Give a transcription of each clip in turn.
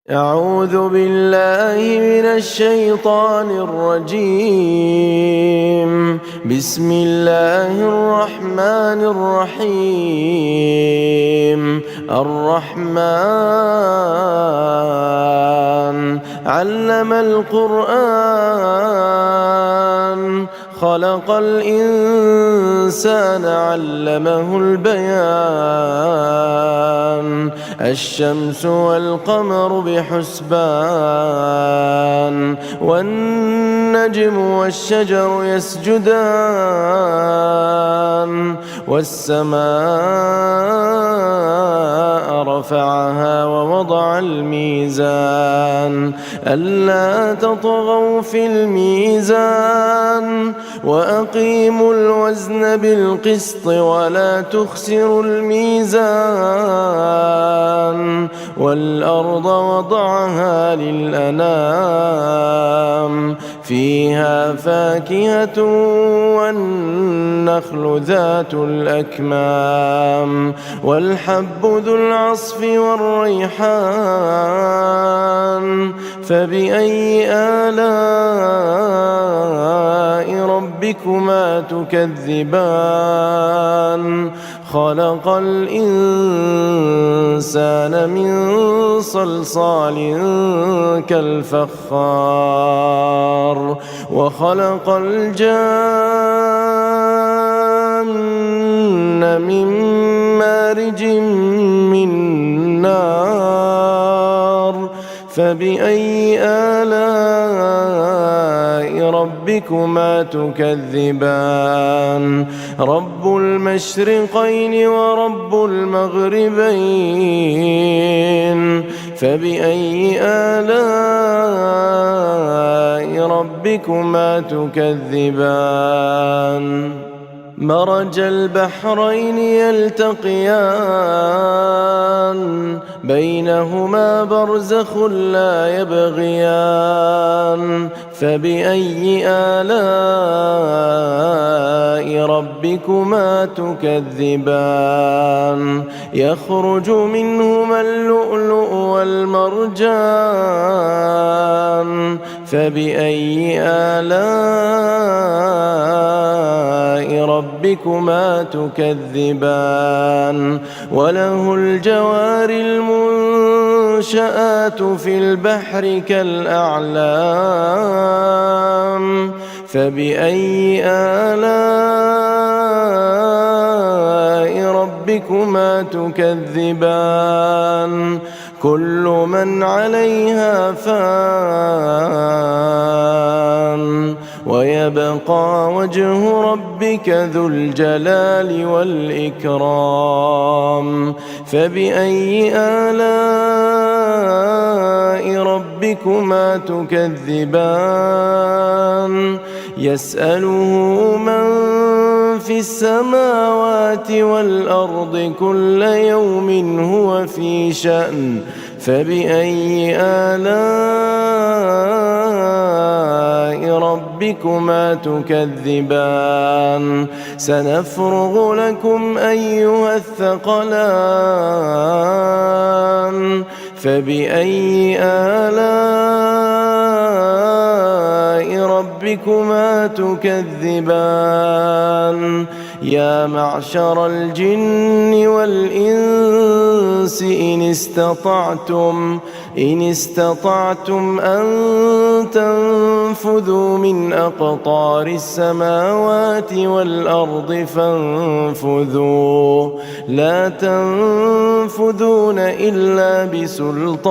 أعوذ بالله من الشيطان الرجيم. بسم الله الرحمن الرحيم. الرحمن علم القرآن، خلق الإنسان علمه البيان. الشمس والقمر بحسبان، والنجم والشجر يسجدان. والسماء رفعها ووضع الميزان، ألا تطغوا في الميزان وأقيموا الوزن بالقسط ولا تخسروا الميزان. والأرض وضعها للأنام، فيها فاكهة والنخل ذات الأكمام، والحب ذو العصف والريحان. فبأي آلاء ربكما تكذبان؟ خلق الإنسان من صلصال كالفخار، وخلق الجان من مارج من نار. فبأي آلاء ربكما تكذبان؟ رب المشرقين ورب المغربين. فبأي آلاء ربكما تكذبان؟ مرج البحرين يلتقيان، بينهما برزخ لا يبغيان. فبأي آلاء ربكما تكذبان؟ يخرج منهما اللؤلؤ والمرجان. فبأي آلاء ربكما تكذبان؟ وله الجوار المنشآت في البحر كالأعلام. فبأي آلاء ربكما تكذبان؟ كل من عليها فان، ويبقى وجه ربك ذو الجلال والإكرام. فبأي آلاء ربكما تكذبان؟ يسأله من في السماوات والأرض كل يوم هو في شأن. فبأي آلاء ربكما تكذبان؟ سنفرغ لكم أيها الثقلان. فبأي آلاء ربكما تكذبان؟ يا معشر الجن والإنس إن استطعتم أن تنفذوا من أقطار السماوات والأرض فانفذوا، لا تنفذون إلا بسلطان.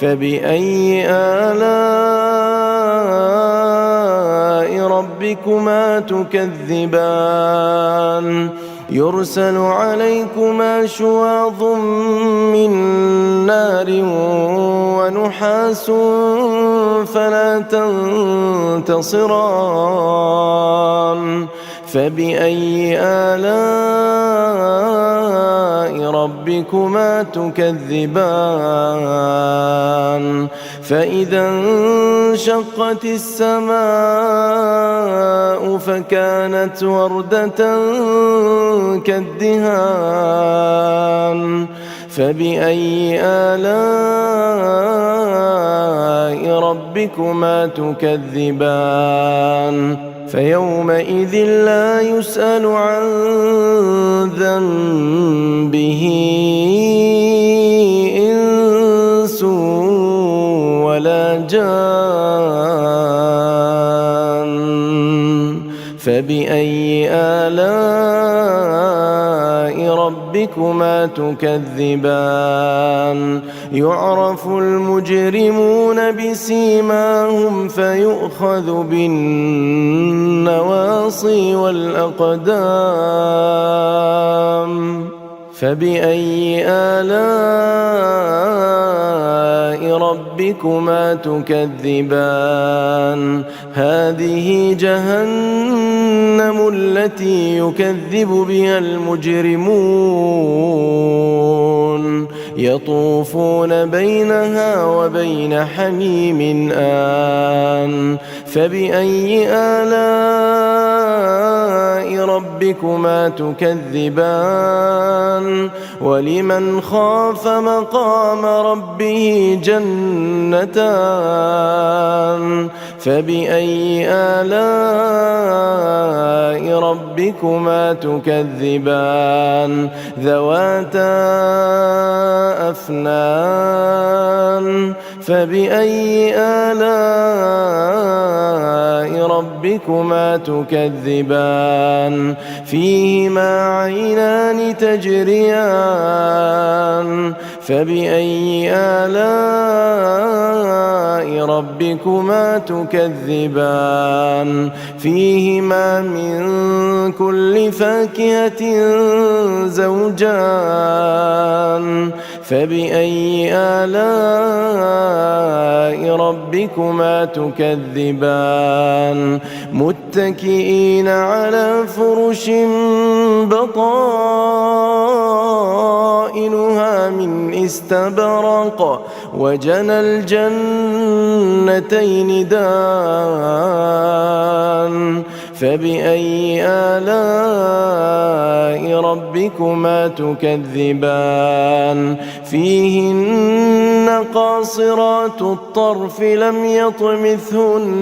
فبأي آلاء ربكما تكذبان؟ يرسل عليكما شواظ من نار ونحاس فلا تنتصران. فبأي آلاء ربكما تكذبان؟ فإذا انشقت السماء فكانت وردة كالدهان. فبأي آلاء ربكما تكذبان فيومئذ لا يسأل عن ذنبه إنس ولا جان فبأي آلاء ربكما تكذبان يعرف المجرمون بسيماهم فيؤخذ بالنواصي والأقدام فبأي آلاء ربكما تكذبان هذه جهنم التي يكذب بها المجرمون يطوفون بينها وبين حميم آن فبأي آلاء ربكما تكذبان ولمن خاف مقام ربه جنتان فبأي آلاء ربكما تكذبان ذواتا أفنان فبأي آلاء ربكما تكذبان فيهما عينان تجريان فبأي آلاء ربكما تكذبان فيهما من كل فاكهة زوجان فبأي آلاء ربكما تكذبان متكئين على فرش بطائنها من استبرق وجنى الجنتين دان فبأي آلاء ربكما تكذبان فيهن قاصرات الطرف لم يطمثهن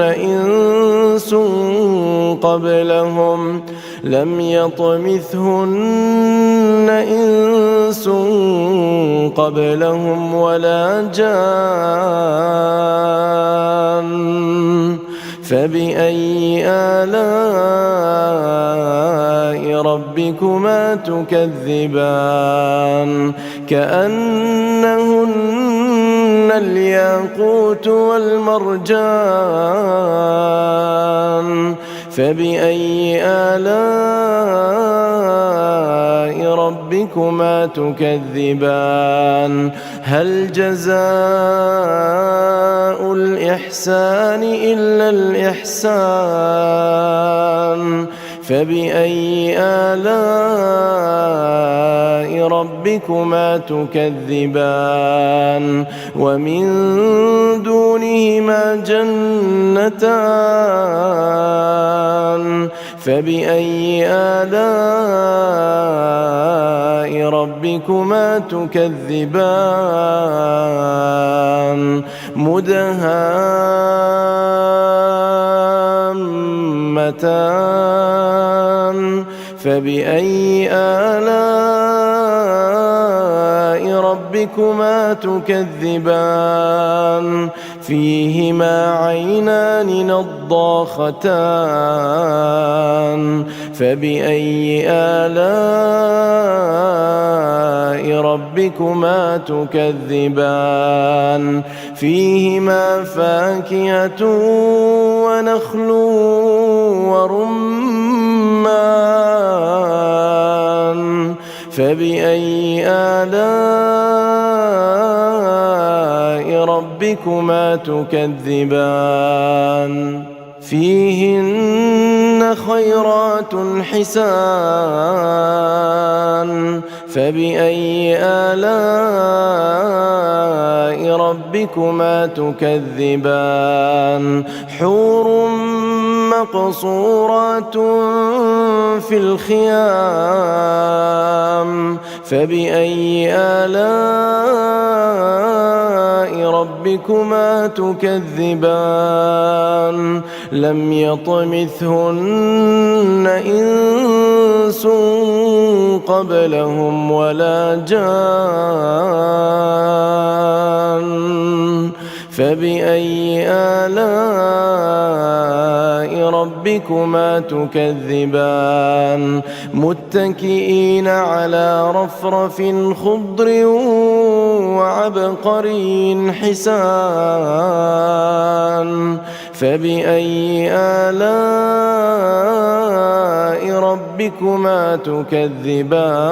إنس قبلهم ولا جان فبأي آلاء ربكما تكذبان كأنهن الياقوت والمرجان فبأي آلاء ربكما تكذبان هل جزاء الإحسان إلا الإحسان فبأي آلاء ربكما تكذبان ومن دونهما جنتان فبأي آلاء ربكما تكذبان مدهامتان فبأي آلاء ربكما تكذبان فيهما عينان نضاختان فبأي آلاء ربكما تكذبان فيهما فاكهة ونخل ورمان فبأي آلاء ربكما تكذبان فيهن خيرات حسان فبأي آلاء ربكما تكذبان حور مقصورات في الخيام فبأي آلاء ربكما تكذبان لم يطمثهن إنس قبلهم ولا جان فبأي آلاء ربكما تكذبان متكئين على رفرف خضر وعبقري حسان فبأي آلاء ربكما تكذبان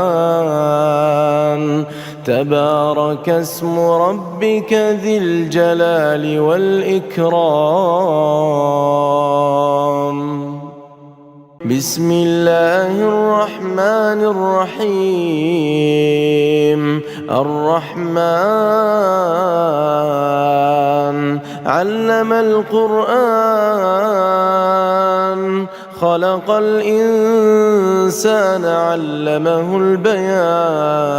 تبارك اسم ربك ذي الجلال والإكرام بسم الله الرحمن الرحيم الرحمن علم القرآن خلق الإنسان علمه البيان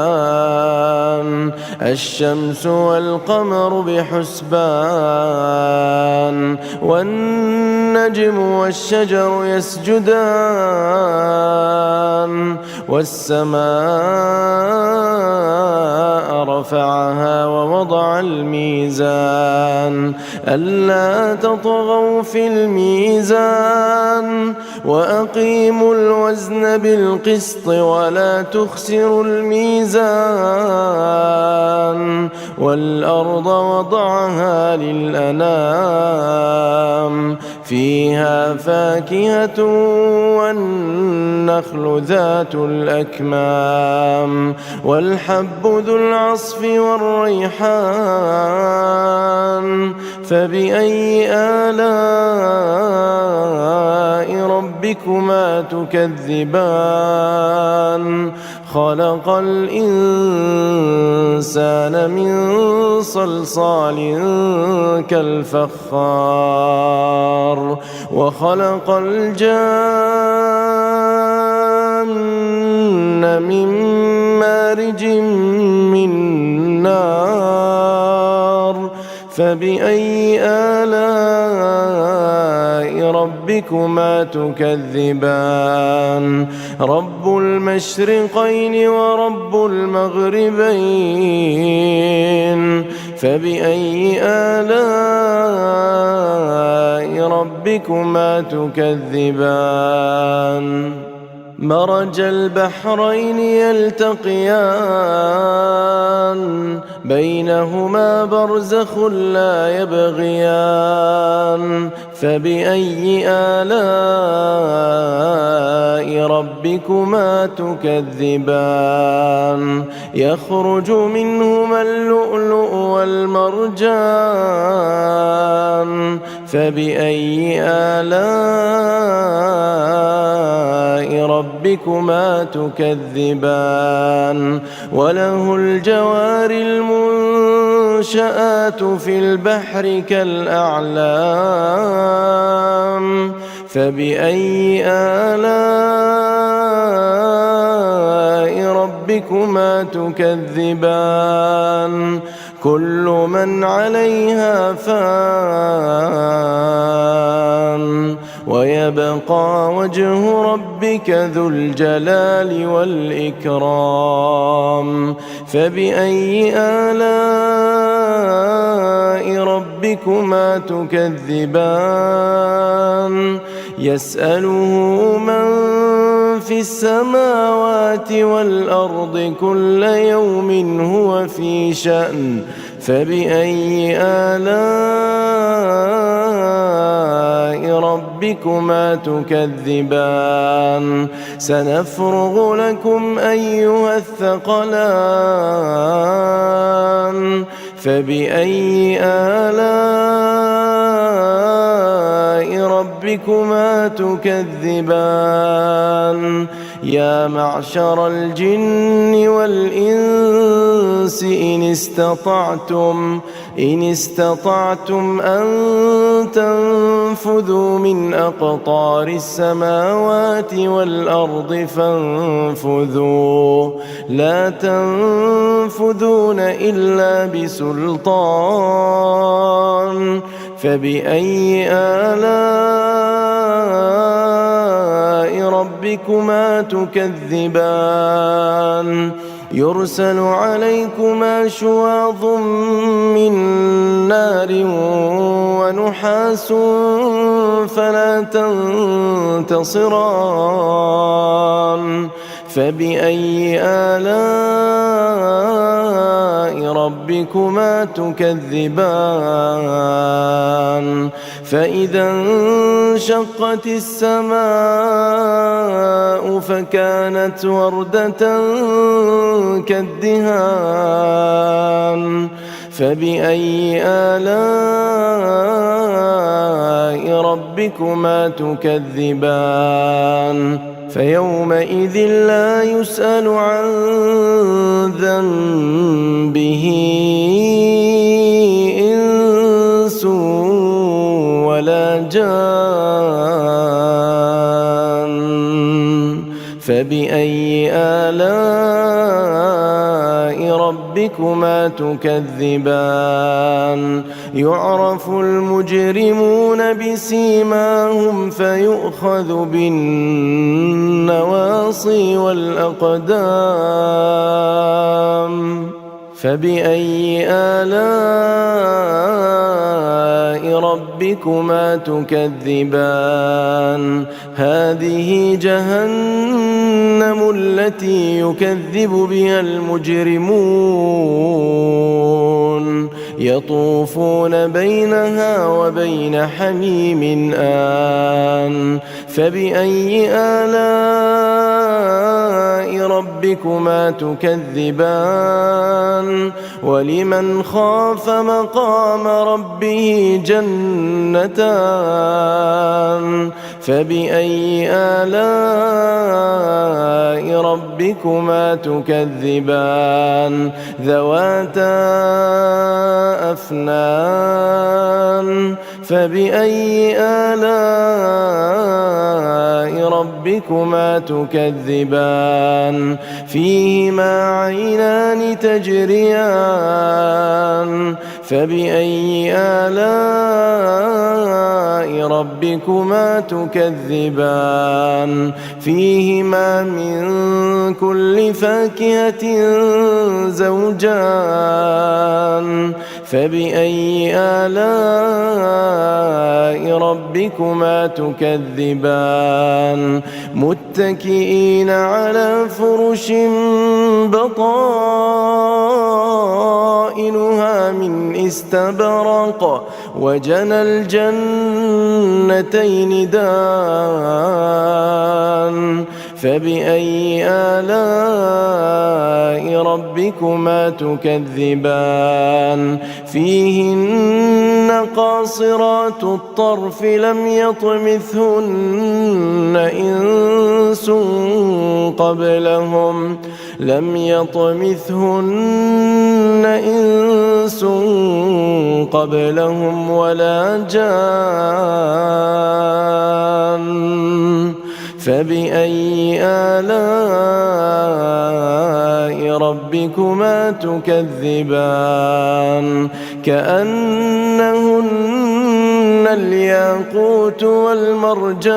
الشمس والقمر بحسبان والنجم والشجر يسجدان والسماء رفعها ووضع الميزان ألا تطغوا في الميزان وأقيموا الوزن بالقسط ولا تخسروا الميزان والأرض وضعها للأنام فيها فاكهة والنخل ذات الأكمام والحب ذو العصف والريحان فبأي آلاء ربكما تكذبان خلق الإنسان من صلصال كالفخار وخلق الجان من مارج من نار فبأي آلاء ربكما تكذبان رب المشرقين ورب المغربين فبأي آلاء ربكما تكذبان مرج البحرين يلتقيان بينهما برزخ لا يبغيان فبأي آلاء ربكما تكذبان يخرج منهما اللؤلؤ والمرجان فبأي آلاء ربكما تكذبان وله الجوار المنشآت في البحر كالأعلام فبأي آلاء ربكما تكذبان كل من عليها فان ويبقى وجه ربك ذو الجلال والإكرام فبأي آلاء ربكما تكذبان يسأله من في السماوات والأرض كل يوم هو في شأن فبأي آلاء ربكما تكذبان سنفرغ لكم أيها الثقلان فبأي آلاء ربكما تكذبان يا معشر الجن والإنس إن استطعتم أن تنفذوا من أقطار السماوات والأرض فانفذوا لا تنفذون إلا بسلطان فبأي آلاء ربكما تكذبان يرسل عليكما شواظ من نار ونحاس فلا تنتصران فبأي آلاء ربكما تكذبان فإذا انشقت السماء فكانت وردة كالدهان فبأي آلاء ربكما تكذبان فيومئذ لا يسأل عن ذنبه إنس ولا جان فبأي آلاء ربكما تكذبان يعرف المجرمون بسيماهم فيؤخذ بالنواصي والأقدام فبأي آلاء ربكما تكذبان هذه جهنم التي يكذب بها المجرمون يطوفون بينها وبين حميم آن فبأي آلاء ربكما تكذبان ولمن خاف مقام ربه جنتان فبأي آلاء ربكما تكذبان ذواتا أفنان فبأي آلاء ربكما تكذبان فيهما عينان تجريان فبأي آلاء ربكما تكذبان فيهما من كل فاكهة زوجان فبأي آلاء ربكما تكذبان متكئين على فرش بطائنها من استبرق وجنى الجنتين دان فبأي آلاء ربكما تكذبان فيهن قاصرات الطرف لم يطمثهن إنس قبلهم ولا جان فبأي آلاء ربكما تكذبان كأنهن الياقوت والمرجان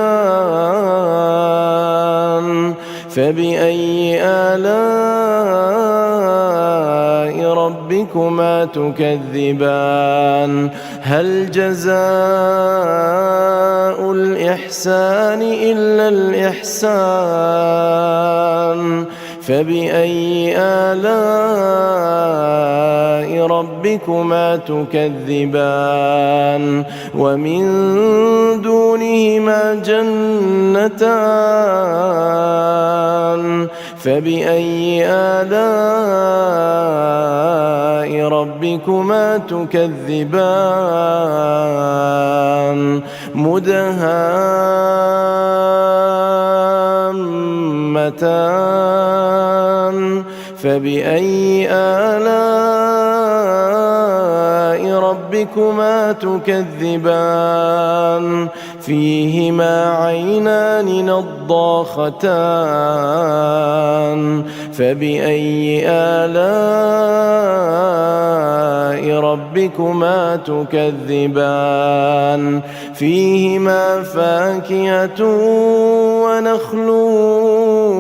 فبأي آلاء ربكما تكذبان هل جزاء الإحسان إلا الإحسان فبأي آلاء ربكما تكذبان ومن دونهما جنتان فبأي آلاء ربكما تكذبان مدهامتان دامتان فبأي آلاء ربكما تكذبان فيهما عينان نضاختان فبأي آلاء ربكما تكذبان فيهما فاكهة ونخل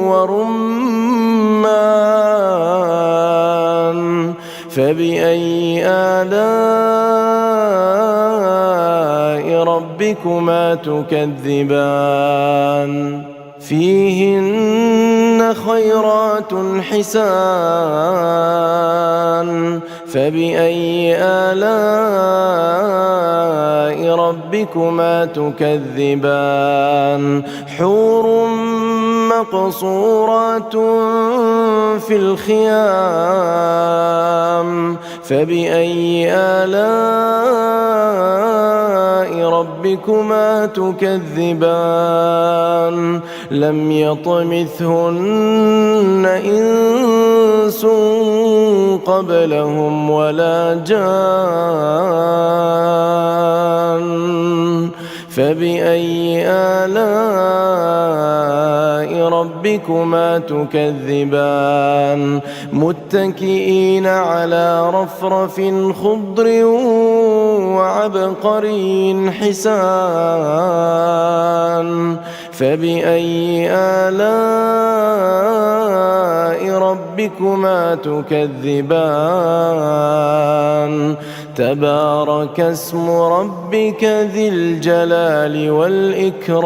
ورمان فبأي آلاء ربكما تكذبان فيهن خيرات حسان فبأي آلاء ربكما تكذبان حور مقصورات في الخيام فبأي آلاء ربكما تكذبان لم يطمثهن إنس قبلهم ولا جان فبأي آلاء ربكما تكذبان متكئين على رفرف خضر وعبقري حسان فبأي آلاء ربكما تكذبان تبارك اسم ربك ذي الجلال والإكرام